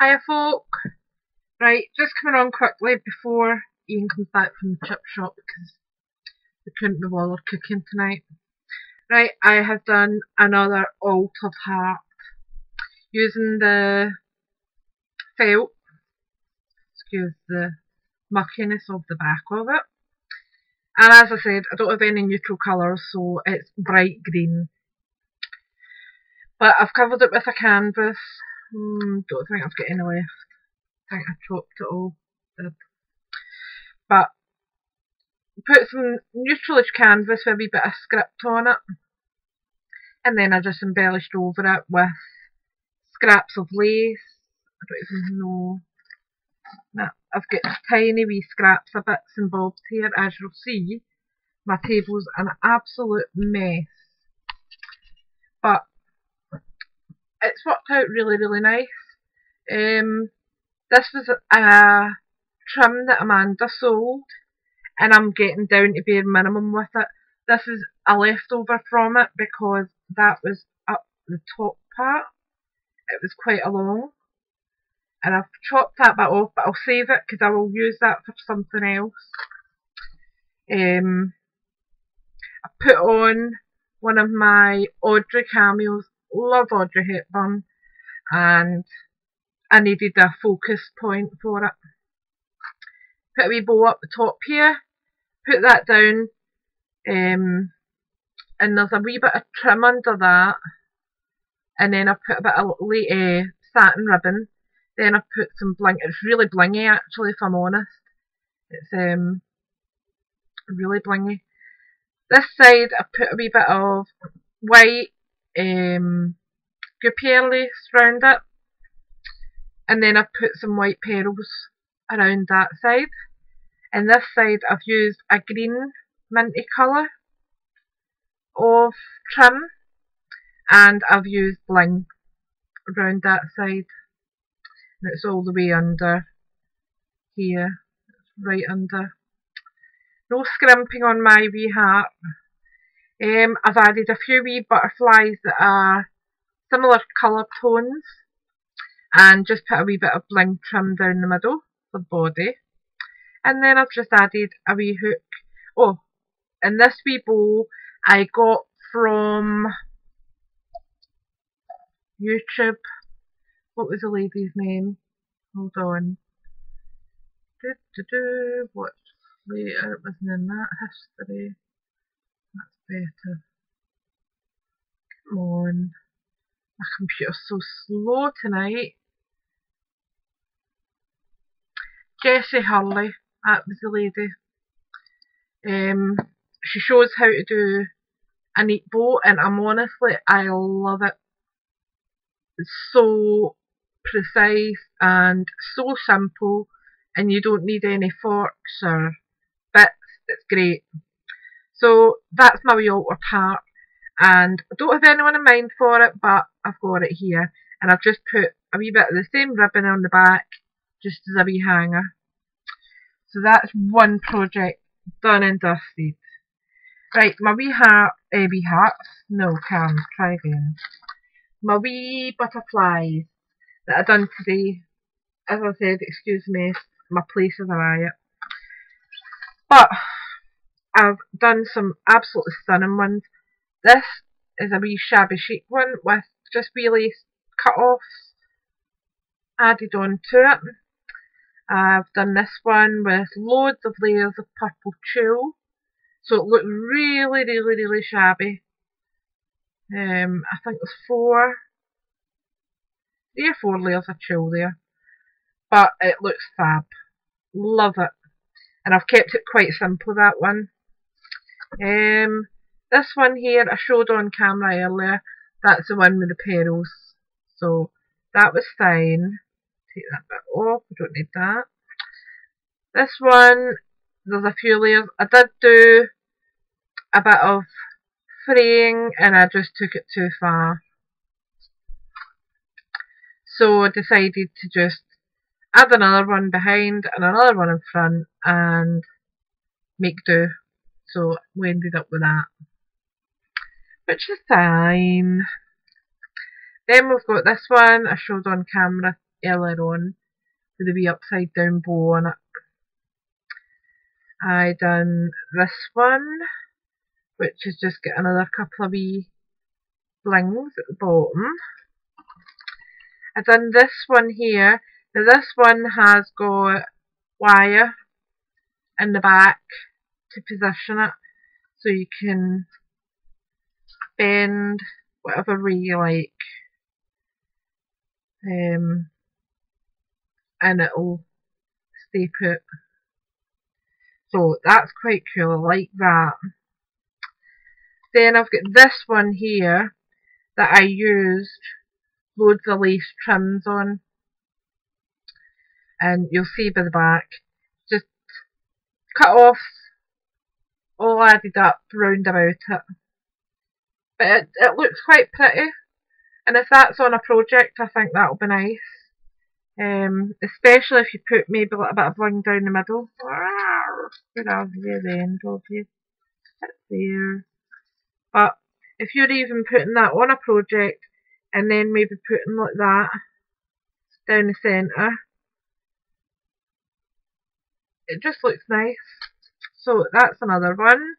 Hiya folk. Right, just coming on quickly before Ian comes back from the chip shop because we couldn't be bothered cooking tonight. Right, I have done another altered heart using the felt, excuse the muckiness of the back of it. And as I said, I don't have any neutral colours, so it's bright green. But I've covered it with a canvas. Don't think I've got any left. I think I chopped it all. But put some neutralish canvas with a wee bit of script on it, and then I just embellished over it with scraps of lace. I don't even know. I've got tiny wee scraps of bits and bobs here. As you'll see, my table's an absolute mess, but it's worked out really nice. This was a trim that Amanda sold, and I'm getting down to bare minimum with it. This is a leftover from it because that was up the top part. It was quite long, and I've chopped that bit off, but I'll save it because I will use that for something else. I put on one of my Audrey cameos. Love Audrey Hepburn, and I needed a focus point for it. Put a wee bow up the top here, put that down, and there's a wee bit of trim under that, and then I put a bit of satin ribbon. Then I put some bling. It's really blingy actually, if I'm honest. It's really blingy. This side I put a wee bit of white guipure lace around it, and then I've put some white pearls around that side. And this side I've used a green minty colour of trim, and I've used bling around that side. And it's all the way under here. It's right under. No scrimping on my wee heart. I've added a few wee butterflies that are similar colour tones, and just put a wee bit of bling trim down the middle for the body. And then I've just added a wee hook. Oh, and this wee bow I got from YouTube. What was the lady's name? Hold on. Watch later. It wasn't in that history. That's better. Come on. My computer's so slow tonight. Jessie Hurley. That was the lady. She shows how to do a neat bow, and I love it. It's so precise and so simple, and you don't need any forks or bits. It's great. So that's my wee altered heart, and I don't have anyone in mind for it, but I've got it here, and I've just put a wee bit of the same ribbon on the back just as a wee hanger. So that's one project done and dusted. Right, my wee hearts. No, try again. My wee butterflies that I done today. As I said, excuse me, my place is a riot. But I've done some absolutely stunning ones. This is a wee shabby chic one with just wee lace cut-offs added on to it. I've done this one with loads of layers of purple tulle, so it looked really shabby. I think there's 3 or 4 layers of tulle there, but it looks fab. Love it, and I've kept it quite simple, that one. This one here I showed on camera earlier. That's the one with the pearls, so that was fine. Take that bit off, we don't need that. This one, there's a few layers. I did do a bit of fraying, and I just took it too far. So I decided to just add another one behind and another one in front and make do. So we ended up with that, which is fine. Then we've got this one I showed on camera earlier on with the wee upside down bow on it. I done this one, which is just got another couple of wee blings at the bottom. I done this one here. Now this one has got wire in the back to position it, so you can bend whatever way you like, and it'll stay put. So that's quite cool, I like that. Then I've got this one here that I used loads of lace trims on, and you'll see by the back, just cut off all added up round about it. But it looks quite pretty, and if that's on a project, I think that'll be nice. Especially if you put maybe a little bit of bling down the middle. Where have you, the end of you? It's there. But if you're even putting that on a project and then maybe putting like that down the centre, it just looks nice. So that's another one.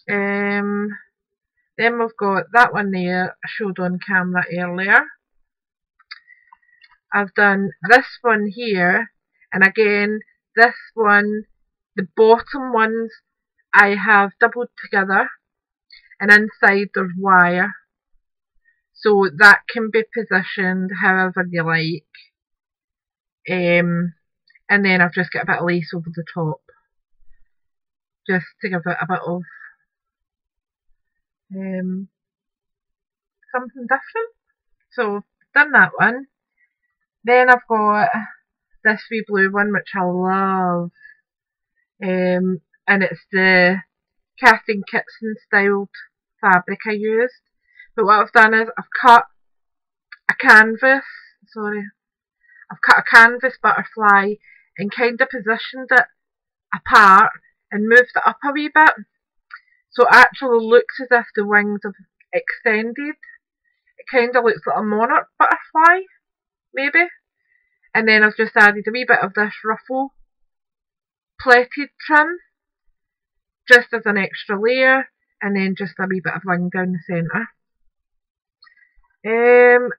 Then we've got that one there I showed on camera earlier. I've done this one here, and again this one, the bottom ones I have doubled together, and inside there's wire, so that can be positioned however you like. And then I've just got a bit of lace over the top, just to give it a bit of something different. So done that one. Then I've got this wee blue one which I love, and it's the Casting Kitson styled fabric I used. But what I've done is I've cut a canvas butterfly and kind of positioned it apart and moved it up a wee bit, so it actually looks as if the wings have extended. It kind of looks like a monarch butterfly, maybe. And then I've just added a wee bit of this ruffle plaited trim, just as an extra layer, and then just a wee bit of wing down the centre.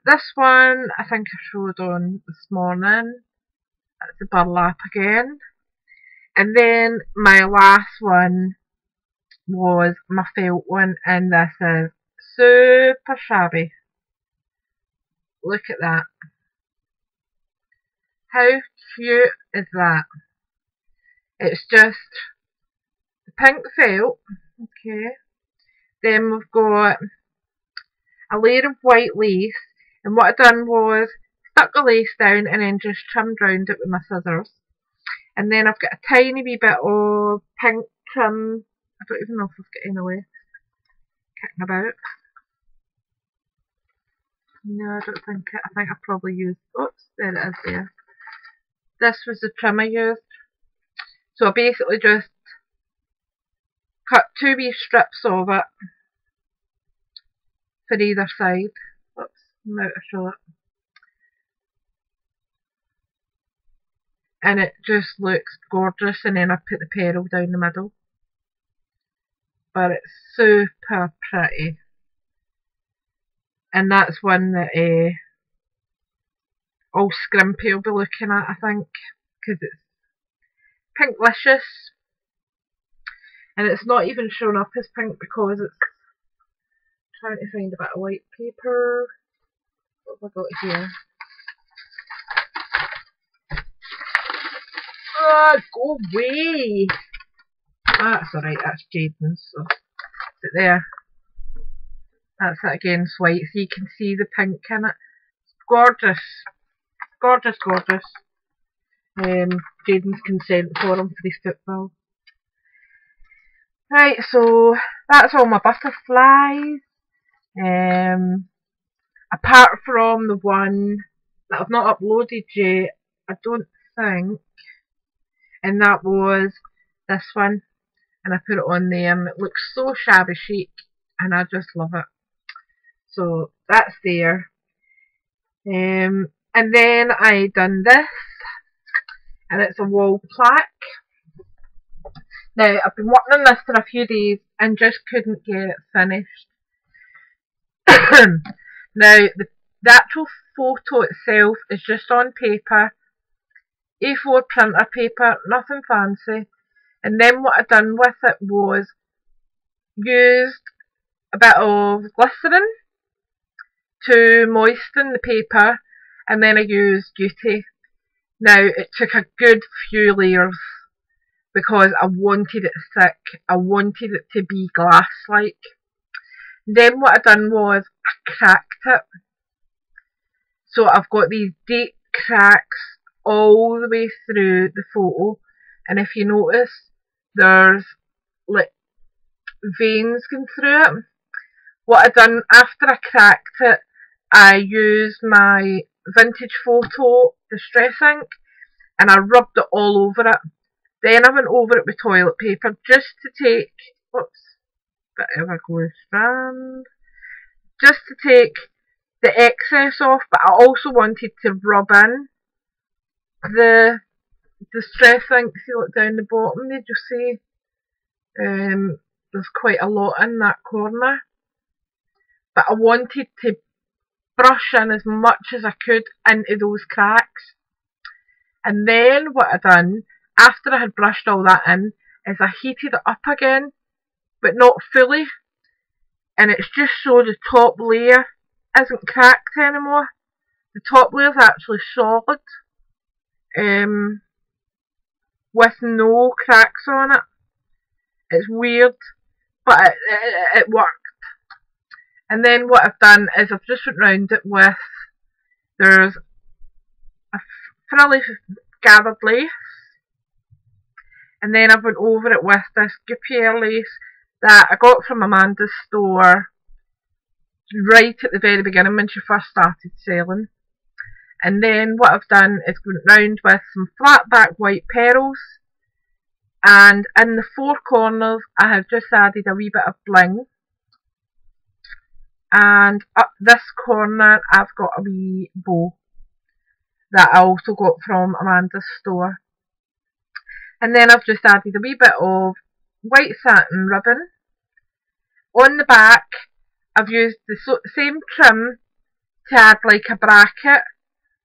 This one I think I showed on this morning. That's the burlap again. And then my last one was my felt one, and this is super shabby. Look at that. How cute is that? It's just the pink felt, okay. Then we've got a layer of white lace, and what I done was stuck the lace down and then just trimmed round it with my scissors. And then I've got a tiny wee bit of pink trim. I don't even know if I've got any left kicking about. No, I don't think it. I think I probably used, oops, there it is there. This was the trim I used. So I basically just cut two wee strips of it for either side. Oops, I'm out to show it. And it just looks gorgeous, and then I put the pearl down the middle. But it's super pretty. And that's one that all Scrimpy will be looking at, I think, because it's pinklicious. And it's not even shown up as pink because it's trying to find a bit of white paper. What have I got here? Oh, go away! That's alright, that's Jaden's, so sit there. That's it again, it's white, so you can see the pink in it. Gorgeous. Gorgeous, gorgeous. Jaden's consent for him for his football. Right, so that's all my butterflies. Apart from the one that I've not uploaded yet, I don't think, and that was this one, and I put it on there, and it looks so shabby chic, and I just love it. So that's there. And then I done this, and it's a wall plaque. Now, I've been working on this for a few days and just couldn't get it finished. Now, the actual photo itself is just on paper, A4 printer paper, nothing fancy. And then what I done with it was used a bit of glycerin to moisten the paper, and then I used Beauty. Now, it took a good few layers because I wanted it thick. I wanted it to be glass-like. Then what I done was I cracked it. So I've got these deep cracks all the way through the photo. And if you notice, there's like veins going through it. What I done after I cracked it, I used my vintage photo distress ink and I rubbed it all over it. Then I went over it with toilet paper just to take, bit of a glue strand, just to take the excess off, but I also wanted to rub in the distress ink. See, look down the bottom, did you see? There's quite a lot in that corner, but I wanted to brush in as much as I could into those cracks. And then what I done, after I had brushed all that in, is I heated it up again, but not fully. And it's just so the top layer isn't cracked anymore. The top layer is actually solid, with no cracks on it. It's weird, but it worked. And then what I've done is I've just went round it with, there's a frilly gathered lace, and then I've went over it with this Guipure lace that I got from Amanda's store right at the very beginning when she first started selling. And then what I've done is went round with some flat back white pearls, and in the four corners I have just added a wee bit of bling, and up this corner I've got a wee bow that I also got from Amanda's store. And then I've just added a wee bit of white satin ribbon. On the back I've used the same trim to add like a bracket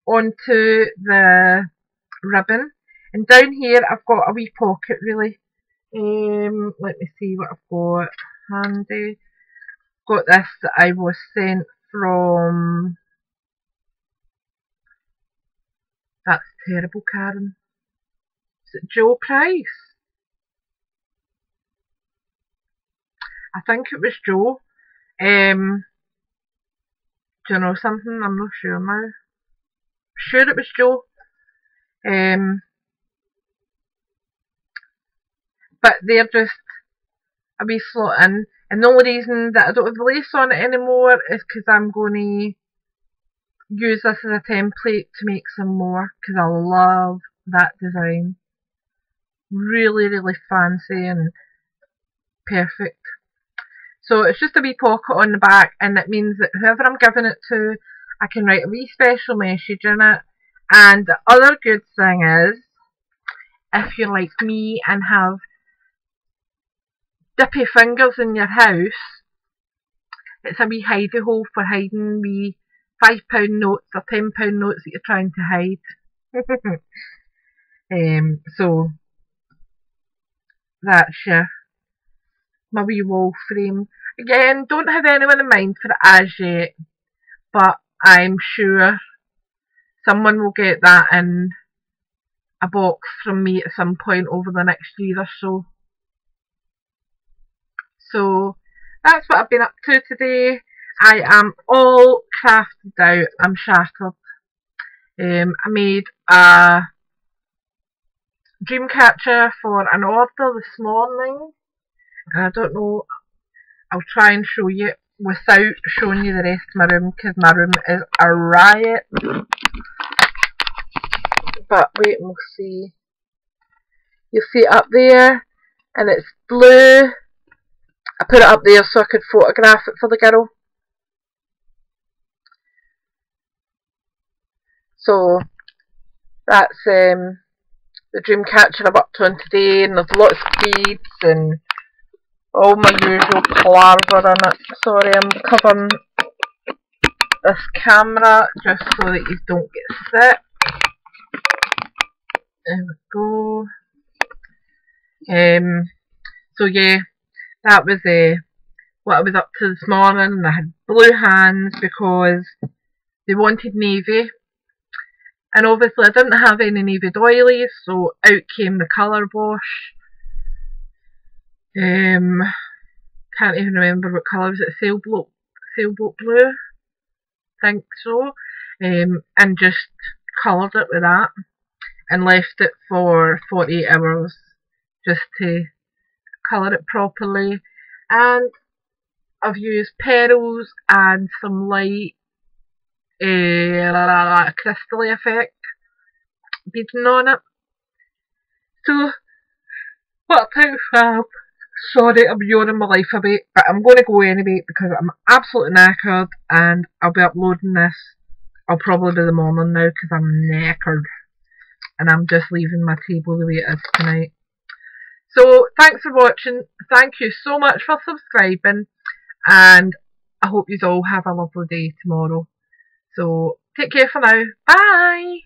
onto the ribbon. And down here I've got a wee pocket really. Let me see what I've got handy. Got this that I was sent from, that's terrible, Karen. Is it Joe Price? I think it was Joe. Do you know something? I'm not sure now. Sure it was Joe. But they're just a wee slot in. And the only reason that I don't have the lace on it anymore is because I'm going to use this as a template to make some more, because I love that design. Really, really fancy and perfect. So it's just a wee pocket on the back, and it means that whoever I'm giving it to, I can write a wee special message in it. And the other good thing is, if you're like me and have dippy fingers in your house, it's a wee hidey hole for hiding wee £5 notes or £10 notes that you're trying to hide. So that's my wee wall frame. Again, don't have anyone in mind for it as yet, but I'm sure someone will get that in a box from me at some point over the next year or so. So that's what I've been up to today. I am all crafted out. I'm shattered. I made a dream catcher for an order this morning. And I don't know, I'll try and show you without showing you the rest of my room, because my room is a riot. But wait and we'll see. You'll see it up there, and it's blue. I put it up there so I could photograph it for the girl. So that's the dream catcher I've worked on today, and there's lots of beads and all my usual colours are in it. Sorry, I'm covering this camera just so that you don't get sick. There we go. So yeah, that was what I was up to this morning, and I had blue hands because they wanted navy, and obviously I didn't have any navy doilies, so out came the colour wash. Can't even remember what colour was it. Sailboat blue, I think so. And just coloured it with that and left it for 48 hours just to colour it properly. And I've used pearls and some light crystally effect beading on it. So what out fab. Sorry, I'm yawning my life a bit, but I'm going to go anyway because I'm absolutely knackered, and I'll be uploading this. I'll probably be the morning now because I'm knackered, and I'm just leaving my table the way it is tonight. So thanks for watching. Thank you so much for subscribing, and I hope you all have a lovely day tomorrow. So take care for now. Bye.